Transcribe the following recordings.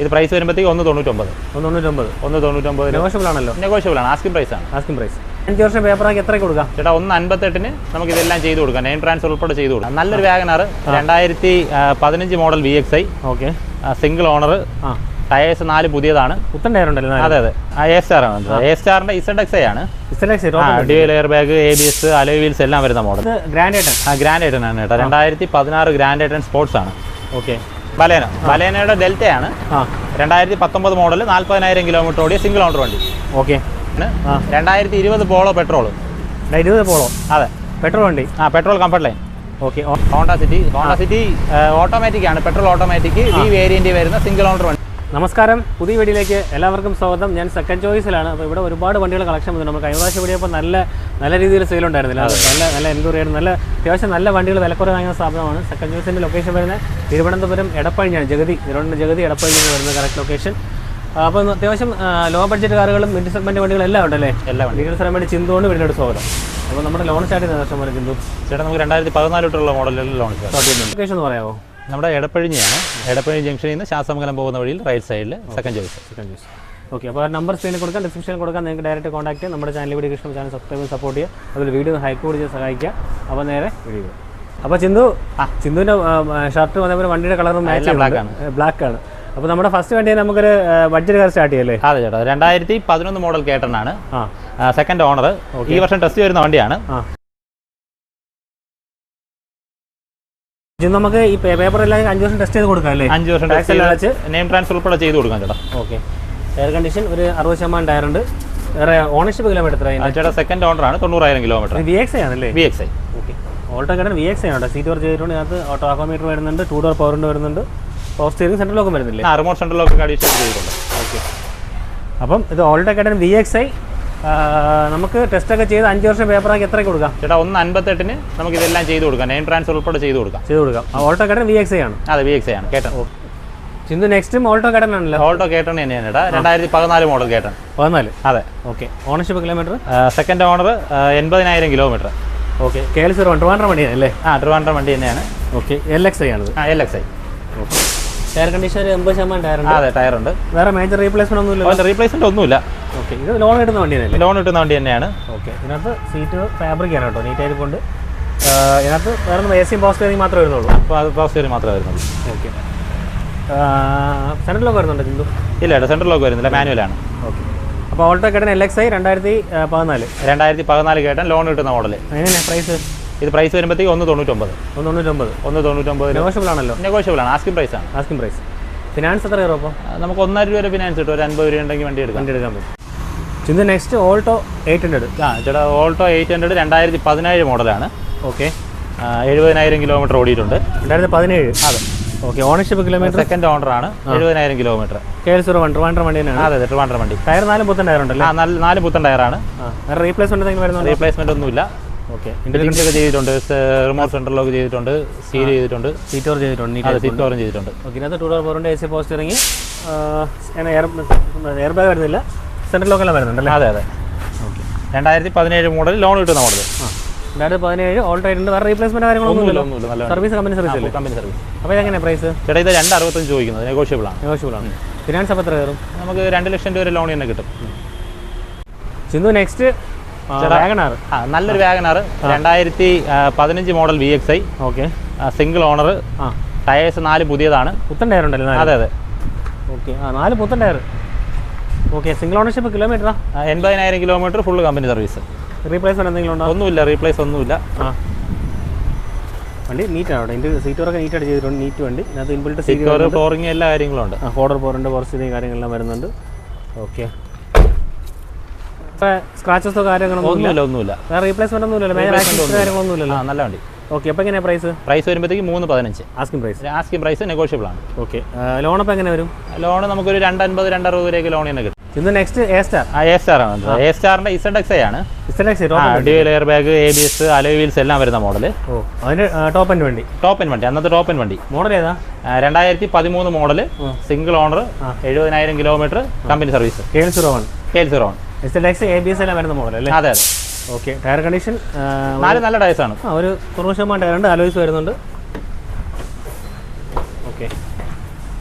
ഇത് പ്രൈസ് വരുമ്പോഴത്തേക്ക് 199. 199 നെഗോഷ്യബിൾ ആണല്ലോ? നെഗോഷ്യബിൾ ആണ്, ആസ്കിംഗ് പ്രൈസ് ആണ്. Asking price. 5 വർഷം പേപ്പറാക്കി എത്രയ്ക്ക് കൊടുക്കാം ചേട്ടാ? 158 നമുക്ക് ഇതെല്ലാം ചെയ്ത് കൊടുക്കാം, നെയിം ട്രാൻസ്ഫർ ഉൾപ്പെടെ ചെയ്ത് കൊടുക്കാം. നല്ലൊരു WagonR 2015 model VXI. Okay, single owner, tyres 4 പുതിയതാണ്. പുത്തൻ ടയർ ഉണ്ടല്ലോ? അതെ അതെ, A-Star ആണ്. A-Starന്റെ ZXI ആണ്. Dual air bag, ABS, alloy wheels എല്ലാം വരുന്ന model. Grand i ten? Grand i ten ആണ് കേട്ടോ. 2016 ഗ്രാൻഡ് ഐറ്റൻ സ്പോർട്സ് ആണ്. ഓക്കെ, ബലേനയുടെ ഡെൽറ്റയാണ്. 2019 മോഡൽ, 40,000 കിലോമീറ്റർ ഓടിയ സിംഗിൾ ഓണർ വണ്ടി. Okay, 2020 Polo petrol. 20 പോളോ? അതെ, പെട്രോൾ വണ്ടി. Petrol comfort line. Okay, Honda City automatic ആണ്, പെട്രോൾ ഓട്ടോമാറ്റിക് ഈ വേരിയന്റ് വരുന്ന സിംഗിൾ ഓണർ വണ്ടി. നമസ്കാരം, പുതിയ വീഡിയോയിലേക്ക് എല്ലാവർക്കും സ്വാഗതം. ഞാൻ സെക്കൻഡ് ചോയ്സിലാണ്. അപ്പോൾ ഇവിടെ ഒരുപാട് വണ്ടികൾ കളക്ഷൻ വന്നു. നമ്മൾ കഴിഞ്ഞ പ്രാവശ്യം വീഡിയോപ്പോൾ നല്ല രീതിയിൽ സെയിൽ ഉണ്ടായിരുന്നില്ല. നല്ല എൻക്വയറി ആയിരുന്നു. അത്യാവശ്യം നല്ല വണ്ടികൾ വിലക്കുറവ് വാങ്ങുന്ന സ്ഥാപനമാണ്. സെക്കൻഡ് ചോയ്സിൻ്റെ ലൊക്കേഷൻ വരുന്നത് തിരുവനന്തപുരം എടപ്പഴിഞ്ഞാണ്. ജഗതി എടപ്പഴിഞ്ഞാണ് വരുന്ന കറക്റ്റ് ലൊക്കേഷൻ. അപ്പോൾ അത്യാവശ്യം ലോ ബഡ്ജറ്റ് കാറുകളും മിഡ് സെഗ്മെൻറ്റ് വണ്ടികളും എല്ലാം ഉണ്ടല്ലേ? എല്ലാ വണ്ടികളും സ്ഥലം വേണ്ടി ചിന്തോണ്ട് വീടിനോട് സ്വാഗതം. അപ്പോൾ നമ്മുടെ ലോൺ സ്റ്റാർട്ട് ചെയ്യുന്ന വർഷം പോലെ ചിന്തു ചേട്ടാ, നമുക്ക് 2014 തൊട്ടുള്ള മോഡലിൽ ലോൺ സ്റ്റാർട്ട് ചെയ്യുന്നുണ്ട്. ലൊക്കേഷൻ എന്ന് പറയാമോ? നമ്മുടെ എടപ്പഴിഞ്ഞാണ്. എടപ്പഴിഞ്ഞ് ജംഗ്ഷനിൽ നിന്ന് ശാസ്തമംഗലം പോകുന്ന വഴിയിൽ റൈറ്റ് സൈഡിൽ സെക്കൻഡ് ചോയ്സ്. ഓക്കെ, അപ്പോൾ നമ്പർ സ്ക്രീനിൽ കൊടുക്കാം, ഡിസ്ക്രിപ്ഷനിൽ കൊടുക്കാം. നിങ്ങൾക്ക് ഡയറക്റ്റ് കോൺടാക്ട് ചെയ്യാം. നമ്മുടെ ചാനൽ വീഡിയോ ഇഷ്ടം ചാനൽ സബ്സ്ക്രൈബ് സപ്പോർട്ട് ചെയ്യുക. അതുപോലെ വീഡിയോ ഹൈക്ക് കൂടി ചെയ്ത് സഹായിക്കുക. അപ്പോൾ നേരെ വീഡിയോ. അപ്പോൾ ചിന്തുവിൻ്റെ ഷർട്ടും അതേപോലെ വണ്ടിയുടെ കളറും മാച്ച് ബ്ലാക്ക് ആണ്. അപ്പോൾ നമ്മുടെ ഫസ്റ്റ് വണ്ടി നമുക്കൊരു ബഡ്ജറ്റ് കാർ സ്റ്റാർട്ട് ചെയ്യല്ലേ? അതെ ചേട്ടാ, 2011 മോഡൽ കേട്ടനാണ്. സെക്കൻഡ് ഓണർ, ഈ വർഷം ടെസ്റ്റ് വരുന്ന വണ്ടിയാണ്. നമുക്ക് ഈ പേപ്പർ എല്ലാം 5 വർഷം ടെസ്റ്റ് ചെയ്ത് കൊടുക്കാം അല്ലേ? 5 വർഷം നെയിം ട്രാൻസ്ഫർ ഉൾപ്പെടെ ചെയ്ത് കൊടുക്കാം ചേട്ടാ. ഓക്കെ, എയർ കണ്ടീഷൻ ഒരു 60% ടയർ ഉണ്ട്. വേറെ ഓണർഷിപ്പ് കിലോമീറ്റർ ചേട്ടാ? സെക്കൻഡ് ഓണർ ആണ്, 90,000 കിലോമീറ്റർ. VXI ആണല്ലേ? VXI. ഓക്കെ, ഓൾട്ടോ കേട്ടൻ VXI ആണ്. സീറ്റ് വർക്ക് ചെയ്തിട്ടുണ്ട്. അതിനകത്ത് ഓട്ടോ ആക്കോമീറ്റർ വരുന്നുണ്ട്, 2 ഡോർ പവർ വിൻഡോ വരുന്നുണ്ട്, പവർ സ്റ്റിയറിംഗ് സെൻട്രൽ ലോക്കും വരുന്നില്ലേ? റിമോട്ട് സെൻട്രൽ ലോക്ക് അഡീഷണൽ ചെയ്തിട്ടുണ്ട്. ഓക്കെ, അപ്പം ഇത് ഓൾട്ടോ കേട്ടൻ VXI നമുക്ക് ടെസ്റ്റ് ഒക്കെ ചെയ്ത് 5 വർഷം പേപ്പറാക്കി എത്രയ്ക്ക് കൊടുക്കാം ചേട്ടാ? 158 നമുക്ക് ഇതെല്ലാം ചെയ്ത് കൊടുക്കാം, നെയിം ട്രാൻസ്ഫർ ഉൾപ്പെടെ ചെയ്ത് കൊടുക്കാം. ഓൾട്ടോ കേട്ടൻ VXI ആണ്? അതെ, VXI ആണ് കേട്ടൻ. ചിന്തു നെക്സ്റ്റ് ഓൾട്ടോ കേട്ടൻ ആണല്ലോ? ഓൾട്ടോ കേട്ടൺ തന്നെയാണ് ചേട്ടാ. 2014 മോഡൽ കേട്ടൺ. 14? അതെ. Okay, ownership kilometre? Second owner, 80,000 kilometre. Okay, KL01 Trivandrum വണ്ടിയാണ് അല്ലേ? ട്രിവാൻഡ്രം വണ്ടി തന്നെയാണ്. ഓക്കെ, LXI ആണത്? LXI. Okay, tyre condition 80% tyre ഉണ്ട്? അതെ, ടയർ ഉണ്ട്. വേറെ മേജർ റീപ്ലേസ്മെന്റ് ഒന്നുമില്ല? റീപ്ലേസ്മെന്റ് ഒന്നുമില്ല. ഓക്കെ, ഇത് ലോൺ കിട്ടുന്ന വണ്ടി തന്നെ? ലോൺ കിട്ടുന്ന വണ്ടി തന്നെയാണ്. ഓക്കെ, ഇതിനകത്ത് സീറ്റ് ഫാബ്രിക് ആണ് കേട്ടോ, നീറ്റ് ആയിട്ട് കൊണ്ട്. ഇതിനകത്ത് വേറെ AC പവർ സ്റ്റിയറിംഗ് മാത്രമേ വരുന്നുള്ളൂ? അപ്പോൾ അത് പവർ സ്റ്റിയറിംഗ് മാത്രമേ വരുന്നുള്ളൂ. ഓക്കെ, സെൻട്രൽ ലോക്ക് വരുന്നുണ്ട് ചിന്തു? ഇല്ല ചേട്ടാ, സെൻട്രൽ ലോക്ക് വരുന്നില്ല, മാനുവലാണ്. ഓക്കെ, അപ്പോൾ Alto K ten LXI 2014 K ten loan കിട്ടുന്ന മോഡൽ. എങ്ങനെയാണ് പ്രൈസ്? ഇത് പ്രൈസ് വരുമ്പോഴത്തേക്ക് 199. 199 നെഗോഷ്യബിൾ ആണല്ലോ? നെഗോഷ്യബിൾ ആണ്, ആസ്കിംഗ് പ്രൈസ് ആണ്. Asking price. ഫിനാൻസ് എത്ര കയറും അപ്പോൾ? നമുക്ക് 1.5 രൂപ വരെ ഫിനാൻസ് കിട്ടും. ഒരു 50 രൂപ ഉണ്ടെങ്കിൽ വണ്ടി എടുക്കാൻ പറ്റും. ചിന്തു നെക്സ്റ്റ് ഓൾട്ടോ 800. ചേട്ടാ, ഓൾട്ടോ 800 2017 മോഡലാണ്. ഓക്കെ, 70,000 കിലോമീറ്റർ ഓടിയിട്ടുണ്ട്. 2017? അതെ. Okay, ownership kilometre? Second owner ആണ്, 70,000 കിലോമീറ്റർ. KL01 ട്രിവാൻഡ്രം വണ്ടി തന്നെയാണ്? അതെ, ട്രിവാൻഡ്രം വണ്ടി. ടയർ 4 പുത്തൻ ടയർ ഉണ്ടല്ലോ? 4 പുത്തൻ ടയറാണ്. വേറെ റീപ്ലേസ്മെന്റ് വരുന്നുണ്ട്? റീപ്ലേസ്മെന്റ് ഒന്നുമില്ല. ഓക്കെ, ഇന്റലിജൻസ് ഒക്കെ ചെയ്തിട്ടുണ്ട്, റിമോട്ട് സെൻട്രൽ ലോക്ക് ചെയ്തിട്ടുണ്ട്, സീൽ ചെയ്തിട്ടുണ്ട്, സീറ്റ് കവർ ചെയ്തിട്ടുണ്ട്. സീറ്റ് കവറും ചെയ്തിട്ടുണ്ട്. ഓക്കെ, ഇതിനകത്ത് 2 ഡോർ പവറിൻ്റെ AC power steering, air bag വരുന്നില്ല, സെൻട്രൽ ലോക്കെല്ലാം വരുന്നുണ്ടല്ലേ? അതെ അതെ. ഓക്കെ, 2017 മോഡൽ ലോൺ കിട്ടുന്ന മോഡൽ. 2017 ഓൾട്ടോ ആയിട്ടുണ്ട്. വേറെ റീപ്ലേസ്മെന്റ് കാര്യങ്ങളൊന്നുമില്ല? Service company service? Company service. അപ്പോൾ ഇതെങ്ങനെ പ്രൈസ് ചേട്ടാ? ഇത് 265 ചോദിക്കുന്നത്, നെഗോഷ്യബിൾ ആണ്. ഫിനാൻസ് അപ്പോൾ എത്ര കയറും? നമുക്ക് 2 ലക്ഷം രൂപ വരെ ലോൺ തന്നെ കിട്ടും. ചിന്തു നെക്സ്റ്റ് വാഗണർ? നല്ലൊരു WagonR 2015 model VXI. Okay, single owner, tyres 4 പുതിയതാണ്. പുത്തൻ ടയർ ഉണ്ടല്ലോ? അതെ അതെ. ഓക്കെ, 4 പുത്തൻ tyre. Okay, single ownership kilometre? 80,000 kilometre, full company service. Replacement എന്തെങ്കിലും ഉണ്ടോ? ഒന്നുമില്ല, റീപ്ലേസ് ഒന്നുമില്ല. വണ്ടി നീറ്റാണ് കേട്ടോ. ഇതിൻ്റെ സീറ്റ് വർക്ക് നീറ്റായിട്ട് ചെയ്തിട്ടുണ്ട്. നീറ്റ് വണ്ടി. അതിനകത്ത് ഇൻബിൽറ്റ് സീറ്റ് കവർ, ഫ്ലോറിംഗ് എല്ലാ കാര്യങ്ങളും ഉണ്ട്. 4 ഡോർ പവറിൻ്റെ പവർ സ്റ്റിയറിംഗ് കാര്യങ്ങളെല്ലാം വരുന്നുണ്ട്. ഓക്കെ, സ്ക്രാച്ചസോ ഒന്നുമില്ല. വേറെ റീപ്ലേസ്മെന്റ് ഒന്നുമില്ലല്ലോ? മേജർ ആക്സിഡൻറ്റ് കാര്യങ്ങളൊന്നുമില്ലല്ലോ? നല്ല വണ്ടി. ഓക്കെ, അപ്പോൾ എങ്ങനെയാണ് പ്രൈസ് വരുമ്പോഴത്തേക്ക് 315 ആസ്കിംഗ് പ്രൈസ്. നെഗോഷ്യബിൾ ആണ്. ഓക്കെ, ലോൺ അപ്പോൾ എങ്ങനെ വരും? ലോൺ നമുക്കൊരു 250 260 രൂപയ്ക്ക് ലോൺ തന്നെ കിട്ടും. ഇന്ന് നെക്സ്റ്റ് A-Star? A-Star ആണ്. A-Starന്റെ ZXI ആണ്. Dual air bag, ABS, alloy wheels എല്ലാം വരുന്ന മോഡൽ. അതിന്റെ ടോപ്പ് എൻഡ് വണ്ടി? അന്നത്തെ ടോപ്പ് എൻഡ് വണ്ടി. മോഡൽ ഏതാ? 2013 model, single owner, 70,000 kilometre, company service. KL01 ZXI ABS എല്ലാം വരുന്ന മോഡൽ അല്ലേ? അതെ അതെ. ഓക്കെ, ടയർ കണ്ടീഷൻ 4 നല്ല ടയർസ് ആണ്. ഒരു 90% ടയർ ഉണ്ട്, അലോയ്സ് വരുന്നുണ്ട്. ഓക്കെ,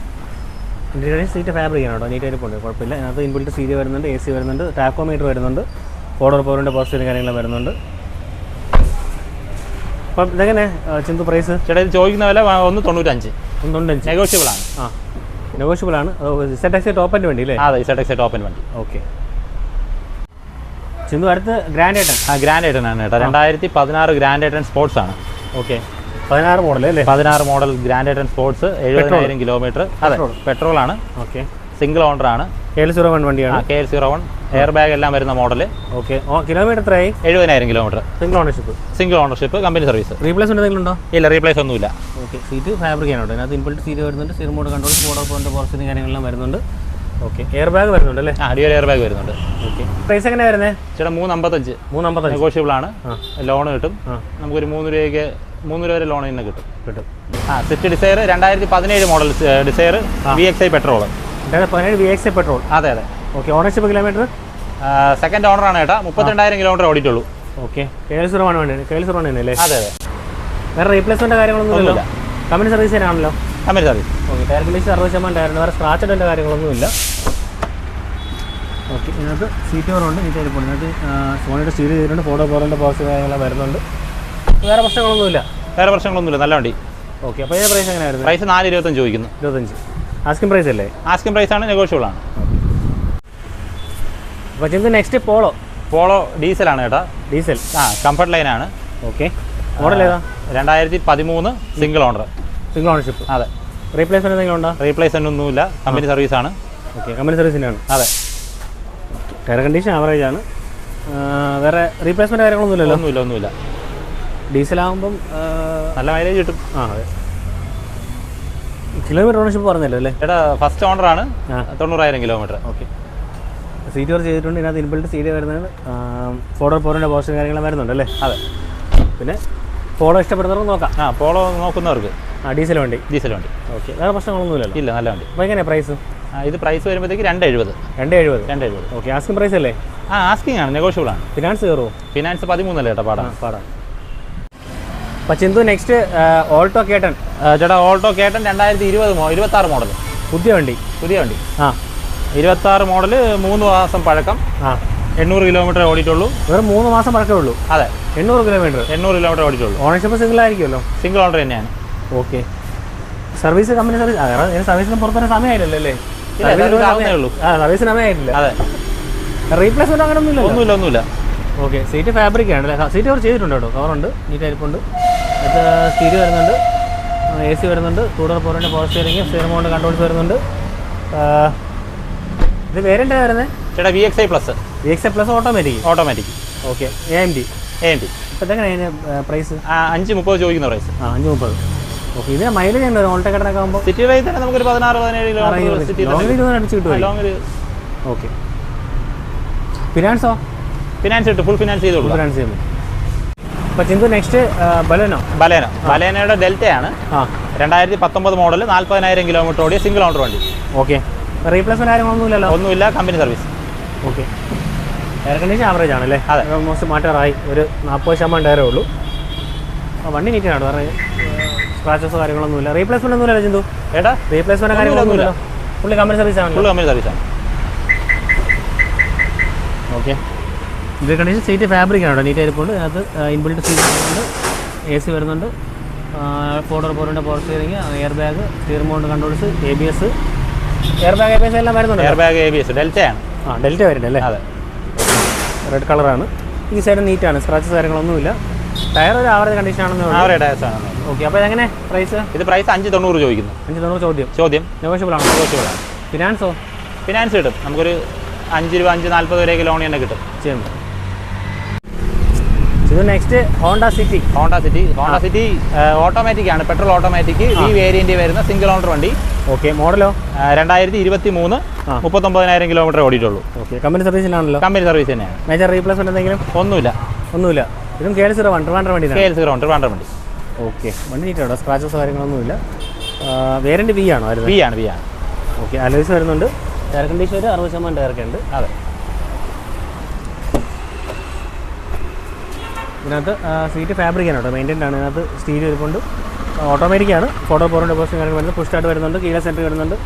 ഇന്റീരിയർ സീറ്റ് ഫാബ്രിക് ആണ് കേട്ടോ, നീറ്റ് ആയിട്ട് കുഴപ്പമില്ല. അതിനകത്ത് ഇൻബിൽറ്റ് സീറ്റ് വരുന്നുണ്ട്, AC വരുന്നുണ്ട്, ടാക്കോമീറ്റർ വരുന്നുണ്ട്, ഫോർഡർ പവറിൻ്റെ പോസ്റ്ററും കാര്യങ്ങളും വരുന്നുണ്ട്. അപ്പം ഇതെങ്ങനെ ചിന്തു പ്രൈസ്? ചേട്ടാ ഇത് ചോദിക്കുന്ന വില 195. 195 നെഗോഷ്യബിൾ ആണ്. നെഗോഷ്യബിൾ ആണ്. ZX ടോപ്പ് എൻ്റെ വണ്ടി അല്ലേ? അതെ, ZX ടോപ്പ് എൻ്റെ വണ്ടി. ഓക്കെ. ചിന്തു അടുത്ത് ഗ്രാൻഡ് ഐറ്റൺ. ഗ്രാൻഡ് ഐറ്റൺ ആണ് കേട്ടോ. 2016 ഗ്രാൻഡ് ഐറ്റൺ സ്പോർട്സ് ആണ്. ഓക്കെ. 16 മോഡൽ അല്ലേ? 16 മോഡൽ ഗ്രാൻഡ് ഐറ്റൺ സ്പോർട്സ്, 70,000 കിലോമീറ്റർ. അതെ, പെട്രോൾ ആണ്. ഓക്കെ. സിംഗിൾ ഓണർ ആണ്. KL01 വണ്ടിയാണ്. KL01 എയർ ബാഗ് എല്ലാം വരുന്ന മോഡൽ. ഓക്കെ. കിലോമീറ്റർ എത്രയായി? 70,000 kilometre. Single ownership, company service. Replacement എന്തെങ്കിലും ഉണ്ടോ? ഇല്ല, റീപ്ലേസ് ഒന്നുമില്ല. ഓക്കെ. സീറ്റ് ഫാബ്രിക് ആണ് കേട്ടോ. അതിനകത്ത് ഇൻബിൽറ്റ് സീറ്റ് വരുന്നുണ്ട്, സ്റ്റീർ മോഡ് കൺട്രോൾ, ഫോർഡർ പവറിൻ്റെ പോസ്റ്ററും കാര്യങ്ങളെല്ലാം വരുന്നുണ്ട്. ഓക്കെ. എയർ ബാഗ് വരുന്നുണ്ട് അല്ലേ? ഡ്യുവൽ എയർ ബാഗ് വരുന്നുണ്ട്. ഓക്കെ. പ്രൈസ് എങ്ങനെ വരുന്നത്? ചേട്ടാ 355 നെഗോഷ്യബിൾ ആണ്. ലോൺ കിട്ടും. നമുക്കൊരു 3 രൂപ വരെ ലോൺ തന്നെ കിട്ടും. Swift Dzire 2017 model Dzire, VXI petrol. 2017 VXI petrol. അതെ അതെ. Okay. Ownership kilometre? Second owner ആണ് കേട്ടോ. 32,000 കിലോമീറ്റർ ഓടിയിട്ടുള്ളൂ. ഓക്കെ. KL01 വണ്ടി. KL01 തന്നെ അല്ലേ? അതെ അതെ. വേറെ റീപ്ലേസ്മെന്റ് കാര്യങ്ങളൊന്നും ഇല്ലല്ലോ? കമ്പനി സർവീസ് തന്നെയാണല്ലോ? Company service. Okay. Tyre condition 60% ടയറുണ്ട്. വേറെ സ്ക്രാച്ച് ഇടേണ്ട കാര്യങ്ങളൊന്നുമില്ല. ഓക്കെ. ഇതിനകത്ത് സീറ്റ് കവറുണ്ട്, നീറ്റ് ആയിട്ട് പോകുന്നത്. സോണിയുടെ സ്റ്റീൽ ചെയ്തിട്ടുണ്ട്, ഫോർഡർ പവറിൻ്റെ പോസ്റ്റ് കാര്യങ്ങളെല്ലാം വരുന്നുണ്ട്. വേറെ പ്രശ്നങ്ങളൊന്നുമില്ല? നല്ല വണ്ടി. ഓക്കെ. അപ്പോൾ ഇതിൻ്റെ പ്രൈസ് എങ്ങനെയായിരുന്നു? പ്രൈസ് 425 ചോദിക്കുന്നു. 25 ആസ്കിംഗ് പ്രൈസ് അല്ലേ? ആസ്കിംഗ് പ്രൈസ് ആണ്, നെഗോഷ്യബിൾ ആണ്. അപ്പോൾ ചിന്ത നെക്സ്റ്റ് പോളോ ഡീസലാണ് കേട്ടോ. ഡീസൽ. കംഫർട്ട് ലൈൻ ആണ്. ഓക്കെ. മോഡൽ ഏതാ? 2013 സിംഗിൾ ഓണർ. Single ownership. അതെ. റീപ്ലേസ്മെന്റ് എന്തെങ്കിലും ഉണ്ടോ? റീപ്ലേസ്മെന്റ് ഒന്നുമില്ല, കമ്പനി സർവീസ് ആണ്. ഓക്കെ. കമ്പനി സർവീസിനാണ്. അതെ. ടയർ കണ്ടീഷൻ ആവറേജ് ആണ്. വേറെ റീപ്ലേസ്മെന്റ് കാര്യങ്ങളൊന്നുമില്ലല്ലോ? ഒന്നുമില്ല. ഡീസലാകുമ്പം നല്ല മൈലേജ് കിട്ടും. അതെ. കിലോമീറ്റർ ഓണർഷിപ്പ് പറഞ്ഞല്ലോ അല്ലേ? ചേട്ടാ ഫസ്റ്റ് ഓണർ ആണ്. 90,000 കിലോമീറ്റർ. ഓക്കെ. സീറ്റ് വർക്ക് ചെയ്തിട്ടുണ്ട്. ഇതിനകത്ത് ഇൻബിൽറ്റ് സീറ്റ് വരുന്നത്, ഫോർഡർ പവറിൻ്റെ പോസ്റ്റ് കാര്യങ്ങളും വരുന്നുണ്ട് അല്ലേ? അതെ. പിന്നെ പോളോ ഇഷ്ടപ്പെടുന്നവർക്ക് നോക്കാം. പോളോ നോക്കുന്നവർക്ക്. ഡീസൽ വണ്ടി. ഓക്കെ. വേറെ പ്രശ്നങ്ങളൊന്നുമില്ലല്ലോ? ഇല്ല, നല്ല വണ്ടി. അപ്പോൾ എങ്ങനെയാണ് പ്രൈസ്? ഇത് പ്രൈസ് വരുമ്പോഴത്തേക്ക് 270. ഓക്കെ. ആസ്കിംഗ് പ്രൈസ് അല്ലേ? ആസ്കിംഗ് ആണ്, നെഗോഷ്യബിൾ ആണ്. ഫിനാൻസ് കയറുമോ? ഫിനാൻസ് 13 കേട്ടോ. പാടാം. അപ്പോൾ ചിന്തു നെക്സ്റ്റ് ഓൾട്ടോ കേട്ടൺ. ചേട്ടാ ഓൾട്ടോ കേട്ടൺ 2026 മോഡൽ. പുതിയ വണ്ടി. 26 മോഡൽ, 3 മാസം പഴക്കം. 800 കിലോമീറ്റർ ഓടിയിട്ടുള്ളൂ. വെറും 3 മാസം പഴക്കമേ ഉള്ളൂ? അതെ. 800 കിലോമീറ്റർ ഓടിയിട്ടുള്ളൂ. ഓണർഷിപ്പ് സിംഗിൾ ആയിരിക്കുമല്ലോ? സിംഗിൾ ഓണർ തന്നെയാണ്. ഓക്കെ. സർവീസ് കമ്പനി സർവീസ് സർവീസിന് പുറത്തുവരെ സമയമായില്ലല്ലോ അല്ലേ? സർവീസിന് സമയമായിട്ടില്ല. അതെ. റീപ്ലേസ്മെന്റ് അങ്ങനെ ഒന്നുമില്ല. ഓക്കെ. സീറ്റ് ഫാബ്രിക് ആണ് അല്ലേ? സീറ്റ് കവർ ചെയ്തിട്ടുണ്ട് കേട്ടോ. കവറുണ്ട്, നീറ്റ് ആയിരിപ്പുണ്ട്. അത് സ്റ്റീരി വരുന്നുണ്ട്, AC വരുന്നുണ്ട്, ഫോർഡർ പവറിൻ്റെ power steering, stir mount controls വരുന്നുണ്ട്. ഇത് വേരിയൻ്റ് വരുന്നത് ചേട്ടാ VXI plus. VXI plus automatic. Okay. AMD. ഇപ്പോൾ ഇതെങ്ങനെയാണ് പ്രൈസ്? 530 ചോദിക്കുന്ന പ്രൈസ്. 530. ഓക്കെ. ഇതിന് മൈലേജ് ഉണ്ട് ഓൾട്ടോ കടനൊക്കെ ആകുമ്പോൾ? സിറ്റി റേഞ്ച് തന്നെ നമുക്കൊരു 16-17 കിലോമീറ്റർ അടിച്ചു കിട്ടും. ഓക്കെ. ഫിനാൻസോ? ഫിനാൻസ് കിട്ടും, ഫുൾ ഫിനാൻസ് ചെയ്ത് കൊടുക്കും. ഫിനാൻസ് ചെയ്യുന്നു. അപ്പോൾ ചിന്തു നെക്സ്റ്റ് ബലേനോയുടെ ഡെൽറ്റയാണ്. 2019 മോഡൽ, 40,000 കിലോമീറ്റർ ഓടിയ സിംഗിൾ ഓണർ വണ്ടി. ഓക്കെ. റീപ്ലേസ്മെന്റ് കാര്യങ്ങളൊന്നുമില്ലല്ലോ? ഒന്നുമില്ല, company service. Okay. Air condition average ആണല്ലേ? അതെ. ഓൾമോസ്റ്റ് മാറ്റാറായി. ഒരു 40% ടയറേ ഉള്ളൂ. വണ്ടി നീറ്റാണ്, വേറെ സ്ക്രാച്ചസോ കാര്യങ്ങളൊന്നുമില്ല. റീപ്ലേസ്മെന്റ് ഒന്നുമില്ലല്ലോ ചിന്തു? റീപ്ലേസ്മെന്റ് കാര്യങ്ങളൊന്നുമില്ല. ഫുള്ളി കമ്പനി സർവീസ് ആണ്. ഓക്കെ. ഇത് കണ്ടീഷൻ സീറ്റ് ഫാബ്രിക് ആണ്, നീറ്റ് ആയിരിപ്പുണ്ട്. അതിനകത്ത് ഇൻബിൽറ്റ് സീറ്റ് വരുന്നുണ്ട്, AC വരുന്നുണ്ട്, ഫോർഡർ പവറിൻ്റെ power steering, air bag, steer mount controls, ABS, air bag ABS എല്ലാം വരുന്നുണ്ട്. ഡെൽറ്റയാണ്. ഡെൽറ്റ വരുന്നുണ്ട് അല്ലേ? അതെ. റെഡ് കളറാണ്. ഈ സൈഡ് നീറ്റാണ്, സ്ക്രാച്ചസ് കാര്യങ്ങളൊന്നുമില്ല. ടയർ ഒരു ആവറേജ് കണ്ടീഷനാണെന്ന്. ഓക്കെ. അപ്പോൾ എങ്ങനെ പ്രൈസ്? ഇത് പ്രൈസ് 590 ചോദിക്കുന്നു. 590 ചോദ്യം. നെഗോഷ്യബിൾ ആണ്. ഫിനാൻസോ? ഫിനാൻസ് കിട്ടും, നമുക്കൊരു 5 രൂപ 540 വരെയൊക്കെ ലോൺ തന്നെ കിട്ടും. ചെയ്യുന്നു. ഇത് നെക്സ്റ്റ് ഹോണ്ട സിറ്റി ഓട്ടോമാറ്റിക് ആണ്, പെട്രോൾ ഓട്ടോമാറ്റിക്. ഈ വേരിയന്റ് വരുന്ന സിംഗിൾ ഓണർ വണ്ടി. ഓക്കെ. മോഡലോ? 2023, 39,000 കിലോമീറ്റർ ഓടിയിട്ടുള്ളൂ. ഓക്കെ. കമ്പനി സർവീസിനാണല്ലോ? കമ്പനി സർവീസ് തന്നെയാണ്. മേജർ റീപ്ലേസ്മെന്റ് എന്തെങ്കിലും? ഒന്നുമില്ല. ഇതും KL01 ട്രിവാൻഡ്രം വണ്ടി. ഓക്കെ. വണ്ടി നീറ്റാണോ? സ്ക്രാച്ചസ് കാര്യങ്ങളൊന്നുമില്ല. വേരിയന്റ് V ആണോ? V ആണ്. ഓക്കെ. അലോയ്സ് വരുന്നുണ്ട്. എയർ കണ്ടീഷൻ ഒരു 60% ടയറൊക്കെ ഉണ്ട്. അതെ. ഇതിനകത്ത് സീറ്റ് ഫാബ്രിക് ആണ് കേട്ടോ, മെയിൻറ്റൈൻഡ് ആണ്. ഇതിനകത്ത് സ്റ്റീൽ ഇരിപ്പുണ്ട്, ഓട്ടോമാറ്റിക് ആണ്. ഫോർഡർ പവറിൻ്റെ പോസ്റ്റും കാര്യങ്ങൾ വരുന്നത്, പുഷ് സ്റ്റാർട്ട് വരുന്നുണ്ട്, കീല സെൻറ്റർ വരുന്നുണ്ട്,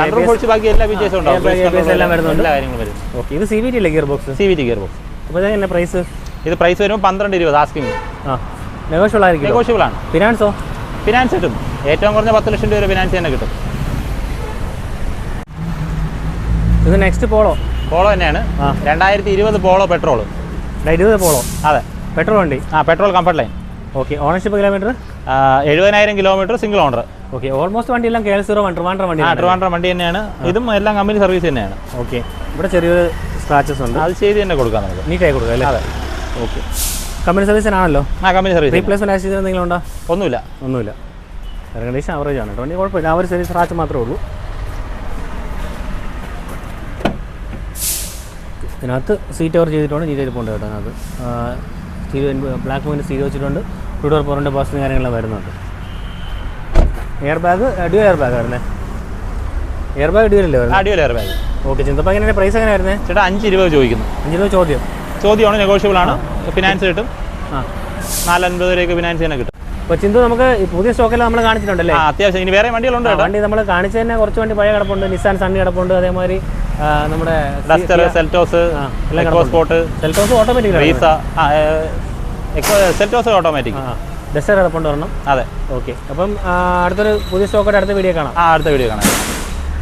സൺറൂഫ് ഒഴിച്ച് ബാക്കി എല്ലാ ഫീച്ചേഴ്സും ഉണ്ടാവും. എല്ലാം വരുന്നുണ്ട്. എല്ലാ കാര്യങ്ങളും വരും. ഓക്കെ, ഇത് CVT അല്ലേ gear box? CVT gear box. അപ്പോൾ ഇതെങ്ങനെ പ്രൈസ്? ഇത് പ്രൈസ് വരുമ്പോൾ 12-20 ആസ്കിങ്. നെഗോഷ്യബിൾ ആയിരിക്കും. നെഗോഷ്യബിൾ ആണ്. ഫിനാൻസോ? ഫിനാൻസ് കിട്ടും. ഏറ്റവും കുറഞ്ഞ 10 ലക്ഷം രൂപ വരെ ഫിനാൻസ് തന്നെ കിട്ടും. ഇത് നെക്സ്റ്റ് പോളോ തന്നെയാണ്. 2020 പോളോ പെട്രോൾ. 20 പോളോ? അതെ, പെട്രോൾ വണ്ടി. Petrol comfort line. Okay, ownership kilometre 70,000 kilometre, single owner. Okay, almost വണ്ടി എല്ലാം KL01 ട്രിവാൻഡ്രം വണ്ടി. ട്രിവാൻഡ്രം വണ്ടി തന്നെയാണ്. ഇതും എല്ലാം കമ്പനി സർവീസ് തന്നെയാണ്. ഓക്കെ, ഇവിടെ ചെറിയൊരു സ്ക്രാച്ചസ് ഉണ്ട്. അത് ചെയ്ത് തന്നെ കൊടുക്കാം നമുക്ക്. നീറ്റായി കൊടുക്കാം അല്ലേ? അതെ. ഓക്കെ, കമ്പനി സർവീസിനാണല്ലോ. Company service. റീപ്ലേസ്മെന്റ് ആക്സിഡന്റ് എന്തെങ്കിലും ഉണ്ടോ? ഒന്നുമില്ല. കണ്ടീഷൻ ആവറേജ് ആണ്. വണ്ടി കുഴപ്പമില്ല, ആ ഒരു ചെറിയ സ്ക്രാച്ച് മാത്രമേ ഉള്ളൂ. ഇതിനകത്ത് സീറ്റ് കവർ ചെയ്തിട്ടുണ്ട്, നീറ്റ് പോകേണ്ട കേട്ടോ. അതിനകത്ത് ബ്ലാക്ക് പോയിന്റ് സ്റ്റീരിയോ വെച്ചിട്ടുണ്ട്. 2 ഡോർ പോറിൻ്റെ ബസ്സും കാര്യങ്ങളെല്ലാം വരുന്നുണ്ട്. Air bag dual air bag വരുന്നത്. എയർ ബാഗ് ഡ്യുവൽ അല്ലേ വരുന്നത്? Dual air bag. ഓക്കെ, ചിന്തപ്പോൾ എങ്ങനെയാണ് പ്രൈസ് എങ്ങനെ വരുന്നത്? ചേട്ടാ 5-20 ചോദിക്കുന്നു. 5-20 ചോദ്യമാണ്, നെഗോഷ്യബിൾ ആണ്. ഫിനാൻസ് കിട്ടും. 450 രൂപയ്ക്ക് ഫിനാൻസ് തന്നെ കിട്ടും. അപ്പോൾ ചിന്തു നമുക്ക് ഈ പുതിയ സ്റ്റോക്കെല്ലാം നമ്മൾ കാണിച്ചിട്ടുണ്ടല്ലേ? അത്യാവശ്യം ഇനി വേറെ വണ്ടികളുണ്ട്. വണ്ടി നമ്മൾ കാണിച്ചു തന്നെ കുറച്ച് വണ്ടി പഴയ കിടപ്പുണ്ട്. നിസാൻ സണ്ണി കിടപ്പുണ്ട്. അതേമാതിരി നമ്മുടെ Duster, Seltos, EcoSport, Seltos automatic, Reeza, Seltos automatic, Duster കിടപ്പുണ്ട് ഒരെണ്ണം. അതെ. ഓക്കെ, അപ്പം അടുത്തൊരു പുതിയ സ്റ്റോക്കോടെ അടുത്ത വീഡിയോ കാണാം. അടുത്ത വീഡിയോ കാണാം.